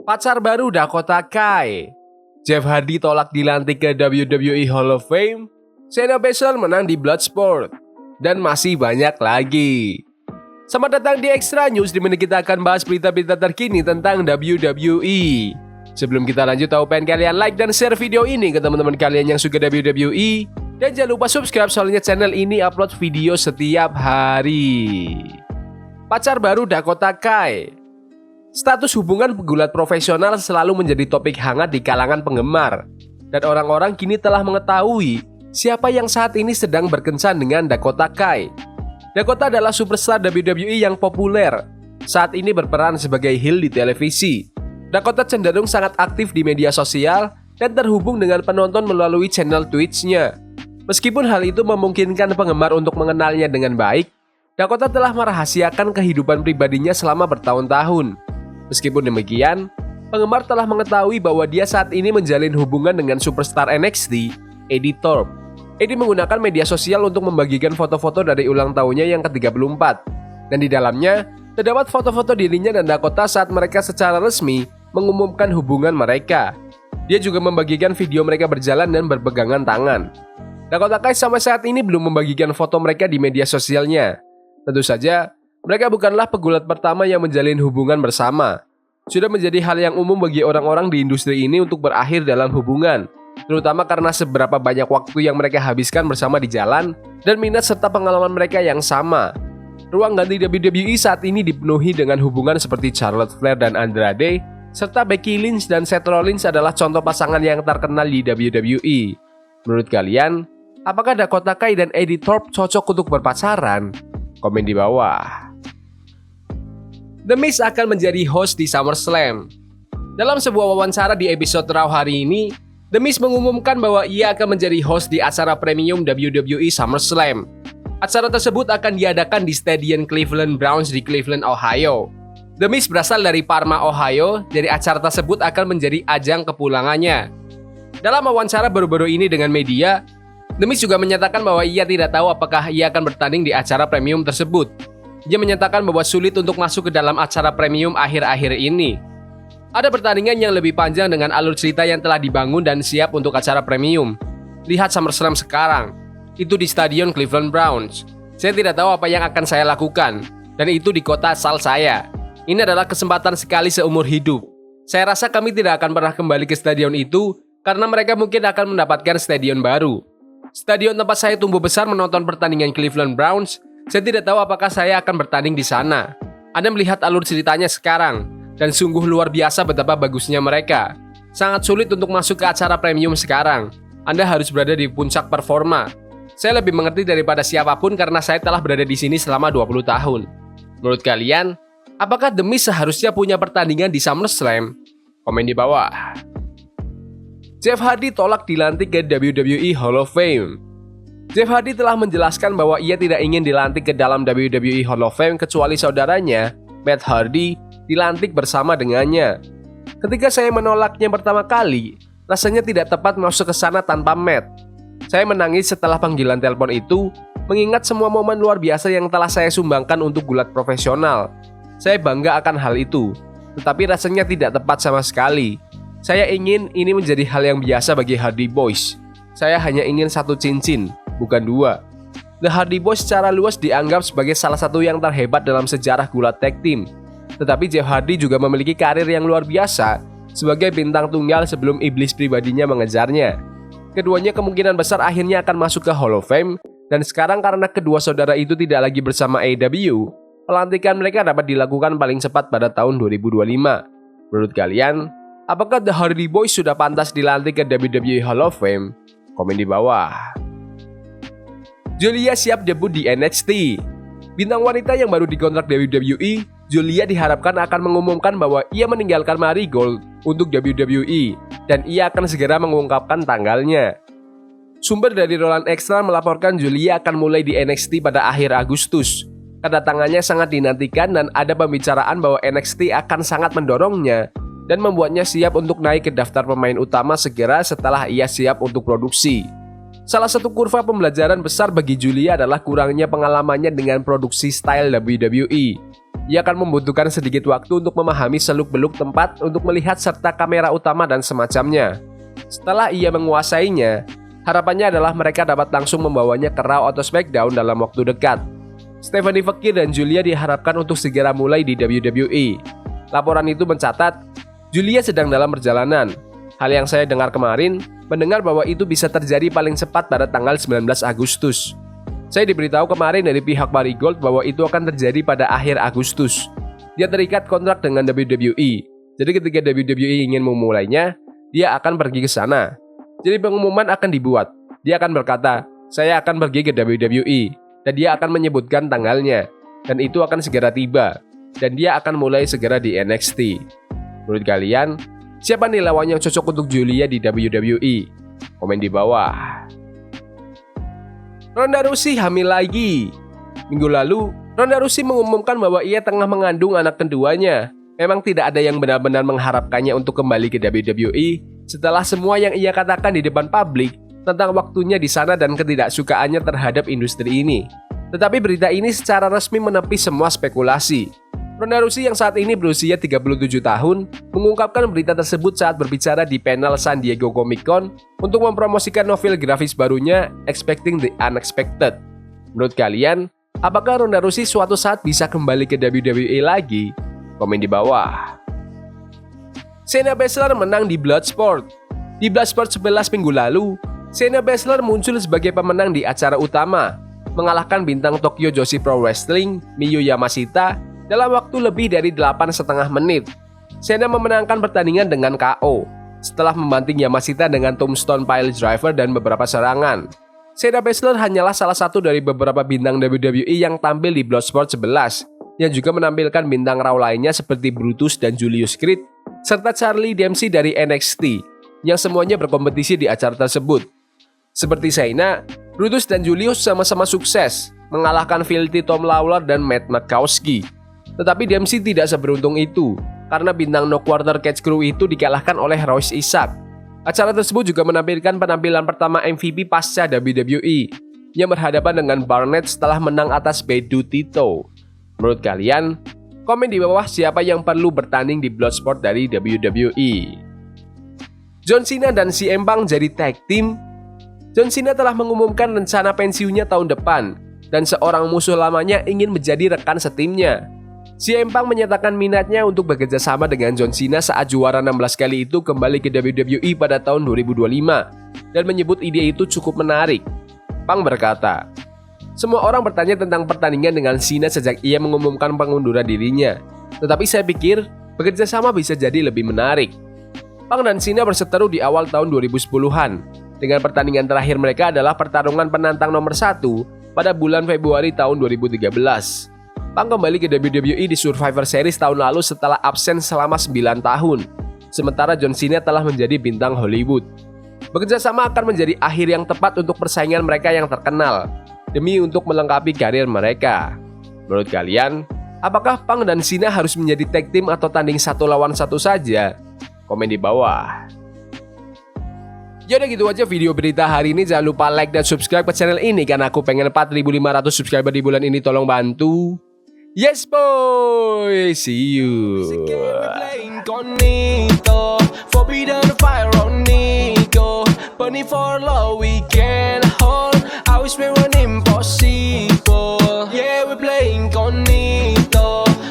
Pacar baru Dakota Kai. Jeff Hardy tolak dilantik ke WWE Hall of Fame. Shayna Baszler menang di Bloodsport. Dan masih banyak lagi. Selamat datang di Extra News, di mana kita akan bahas berita-berita terkini tentang WWE. Sebelum kita lanjut, aku pengen kalian like dan share video ini ke teman-teman kalian yang suka WWE. Dan jangan lupa subscribe, soalnya channel ini upload video setiap hari. Pacar baru Dakota Kai. Status hubungan pegulat profesional selalu menjadi topik hangat di kalangan penggemar. Dan orang-orang kini telah mengetahui siapa yang saat ini sedang berkencan dengan Dakota Kai. Dakota adalah superstar WWE yang populer. Saat ini berperan sebagai heel di televisi. Dakota cenderung sangat aktif di media sosial dan terhubung dengan penonton melalui channel Twitch-nya. Meskipun hal itu memungkinkan penggemar untuk mengenalnya dengan baik, Dakota telah merahasiakan kehidupan pribadinya selama bertahun-tahun. Meskipun demikian, penggemar telah mengetahui bahwa dia saat ini menjalin hubungan dengan superstar NXT, Eddie Thorpe. Eddie menggunakan media sosial untuk membagikan foto-foto dari ulang tahunnya yang ke-34. Dan di dalamnya, terdapat foto-foto dirinya dan Dakota saat mereka secara resmi mengumumkan hubungan mereka. Dia juga membagikan video mereka berjalan dan berpegangan tangan. Dakota Kai sampai saat ini belum membagikan foto mereka di media sosialnya. Tentu saja, mereka bukanlah pegulat pertama yang menjalin hubungan bersama. Sudah menjadi hal yang umum bagi orang-orang di industri ini untuk berakhir dalam hubungan, terutama karena seberapa banyak waktu yang mereka habiskan bersama di jalan dan minat serta pengalaman mereka yang sama. Ruang ganti WWE saat ini dipenuhi dengan hubungan seperti Charlotte Flair dan Andrade, serta Becky Lynch dan Seth Rollins adalah contoh pasangan yang terkenal di WWE. Menurut kalian, apakah Dakota Kai dan Eddie Thorpe cocok untuk berpacaran? Komen di bawah. The Miz akan menjadi host di SummerSlam. Dalam sebuah wawancara di episode Raw hari ini, The Miz mengumumkan bahwa ia akan menjadi host di acara premium WWE SummerSlam. Acara tersebut akan diadakan di Stadion Cleveland Browns di Cleveland, Ohio. The Miz berasal dari Parma, Ohio, jadi acara tersebut akan menjadi ajang kepulangannya. Dalam wawancara baru-baru ini dengan media, The Miz juga menyatakan bahwa ia tidak tahu apakah ia akan bertanding di acara premium tersebut. Dia menyatakan bahwa sulit untuk masuk ke dalam acara premium akhir-akhir ini. Ada pertandingan yang lebih panjang dengan alur cerita yang telah dibangun dan siap untuk acara premium. Lihat SummerSlam sekarang. Itu di Stadion Cleveland Browns. Saya tidak tahu apa yang akan saya lakukan. Dan itu di kota asal saya. Ini adalah kesempatan sekali seumur hidup. Saya rasa kami tidak akan pernah kembali ke stadion itu karena mereka mungkin akan mendapatkan stadion baru. Stadion tempat saya tumbuh besar menonton pertandingan Cleveland Browns. Saya tidak tahu apakah saya akan bertanding di sana. Anda melihat alur ceritanya sekarang, dan sungguh luar biasa betapa bagusnya mereka. Sangat sulit untuk masuk ke acara premium sekarang. Anda harus berada di puncak performa. Saya lebih mengerti daripada siapapun karena saya telah berada di sini selama 20 tahun. Menurut kalian, apakah The Miz seharusnya punya pertandingan di SummerSlam? Komen di bawah. Jeff Hardy tolak dilantik ke WWE Hall of Fame. Jeff Hardy telah menjelaskan bahwa ia tidak ingin dilantik ke dalam WWE Hall of Fame kecuali saudaranya, Matt Hardy, dilantik bersama dengannya. Ketika saya menolaknya pertama kali, rasanya tidak tepat masuk ke sana tanpa Matt. Saya menangis setelah panggilan telepon itu, mengingat semua momen luar biasa yang telah saya sumbangkan untuk gulat profesional. Saya bangga akan hal itu, tetapi rasanya tidak tepat sama sekali. Saya ingin ini menjadi hal yang biasa bagi Hardy Boys. Saya hanya ingin satu cincin, bukan dua. The Hardy Boys secara luas dianggap sebagai salah satu yang terhebat dalam sejarah gulat tag team. Tetapi Jeff Hardy juga memiliki karir yang luar biasa sebagai bintang tunggal sebelum iblis pribadinya mengejarnya. Keduanya kemungkinan besar akhirnya akan masuk ke Hall of Fame, dan sekarang karena kedua saudara itu tidak lagi bersama AEW, pelantikan mereka dapat dilakukan paling cepat pada tahun 2025. Menurut kalian, apakah The Hardy Boys sudah pantas dilantik ke WWE Hall of Fame? Komen di bawah. Giulia siap debut di NXT. Bintang wanita yang baru dikontrak WWE, Giulia diharapkan akan mengumumkan bahwa ia meninggalkan Marigold untuk WWE dan ia akan segera mengungkapkan tanggalnya. Sumber dari Roland Extra melaporkan Giulia akan mulai di NXT pada akhir Agustus. Kedatangannya sangat dinantikan dan ada pembicaraan bahwa NXT akan sangat mendorongnya dan membuatnya siap untuk naik ke daftar pemain utama segera setelah ia siap untuk produksi. Salah satu kurva pembelajaran besar bagi Giulia adalah kurangnya pengalamannya dengan produksi style WWE. Ia akan membutuhkan sedikit waktu untuk memahami seluk-beluk tempat untuk melihat serta kamera utama dan semacamnya. Setelah ia menguasainya, harapannya adalah mereka dapat langsung membawanya ke Raw atau SmackDown dalam waktu dekat. Stephanie Fekir dan Julia diharapkan untuk segera mulai di WWE. Laporan itu mencatat, Julia sedang dalam perjalanan. Hal yang saya dengar kemarin, mendengar bahwa itu bisa terjadi paling cepat pada tanggal 19 Agustus. Saya diberitahu kemarin dari pihak Marigold bahwa itu akan terjadi pada akhir Agustus. Dia terikat kontrak dengan WWE. Jadi ketika WWE ingin memulainya, dia akan pergi ke sana. Jadi pengumuman akan dibuat. Dia akan berkata, saya akan pergi ke WWE. Dan dia akan menyebutkan tanggalnya. Dan itu akan segera tiba. Dan dia akan mulai segera di NXT. Menurut kalian, siapa nih lawan yang cocok untuk Julia di WWE? Komen di bawah. Ronda Rousey hamil lagi. Minggu lalu, Ronda Rousey mengumumkan bahwa ia tengah mengandung anak keduanya. Memang tidak ada yang benar-benar mengharapkannya untuk kembali ke WWE setelah semua yang ia katakan di depan publik tentang waktunya di sana dan ketidaksukaannya terhadap industri ini. Tetapi berita ini secara resmi menepis semua spekulasi. Ronda Rousey yang saat ini berusia 37 tahun mengungkapkan berita tersebut saat berbicara di panel San Diego Comic Con untuk mempromosikan novel grafis barunya Expecting the Unexpected. Menurut kalian, apakah Ronda Rousey suatu saat bisa kembali ke WWE lagi? Komen di bawah. Shayna Baszler menang di Bloodsport. Di Bloodsport 11 minggu lalu, Shayna Baszler muncul sebagai pemenang di acara utama, mengalahkan bintang Tokyo Joshi Pro Wrestling, Miyu Yamashita, dalam waktu lebih dari 8,5 menit. Shayna memenangkan pertandingan dengan KO setelah membanting Yamashita dengan Tombstone Pile Driver dan beberapa serangan. Shayna Baszler hanyalah salah satu dari beberapa bintang WWE yang tampil di Bloodsport 11, yang juga menampilkan bintang Raw lainnya seperti Brutus dan Julius Creed, serta Charlie Dempsey dari NXT, yang semuanya berkompetisi di acara tersebut. Seperti Shayna, Brutus dan Julius sama-sama sukses, mengalahkan Filthy Tom Lawler dan Matt Makowski. Tetapi Dempsey tidak seberuntung itu, karena bintang No Quarter Catch Crew itu dikalahkan oleh Royce Isaac. Acara tersebut juga menampilkan penampilan pertama MVP pasca WWE, yang berhadapan dengan Barnett setelah menang atas Bedu Tito. Menurut kalian, komen di bawah siapa yang perlu bertanding di Bloodsport dari WWE. John Cena dan CM Punk jadi tag team. John Cena telah mengumumkan rencana pensiunnya tahun depan, dan seorang musuh lamanya ingin menjadi rekan setimnya. CM Punk menyatakan minatnya untuk bekerja sama dengan John Cena saat juara 16 kali itu kembali ke WWE pada tahun 2025 dan menyebut ide itu cukup menarik. Punk berkata, semua orang bertanya tentang pertandingan dengan Cena sejak ia mengumumkan pengunduran dirinya, tetapi saya pikir bekerja sama bisa jadi lebih menarik. Punk dan Cena berseteru di awal tahun 2010-an, dengan pertandingan terakhir mereka adalah pertarungan penantang nomor 1 pada bulan Februari tahun 2013. Punk kembali ke WWE di Survivor Series tahun lalu setelah absen selama 9 tahun. Sementara John Cena telah menjadi bintang Hollywood. Bekerja sama akan menjadi akhir yang tepat untuk persaingan mereka yang terkenal, demi untuk melengkapi karir mereka. Menurut kalian, apakah Punk dan Cena harus menjadi tag team atau tanding 1 lawan 1 saja? Komen di bawah. Yaudah gitu aja video berita hari ini. Jangan lupa like dan subscribe ke channel ini karena aku pengen 4.500 subscriber di bulan ini. Tolong bantu. Yes boy, see you. Forbidden fire on Nico, burning for love we can hold. I wish we were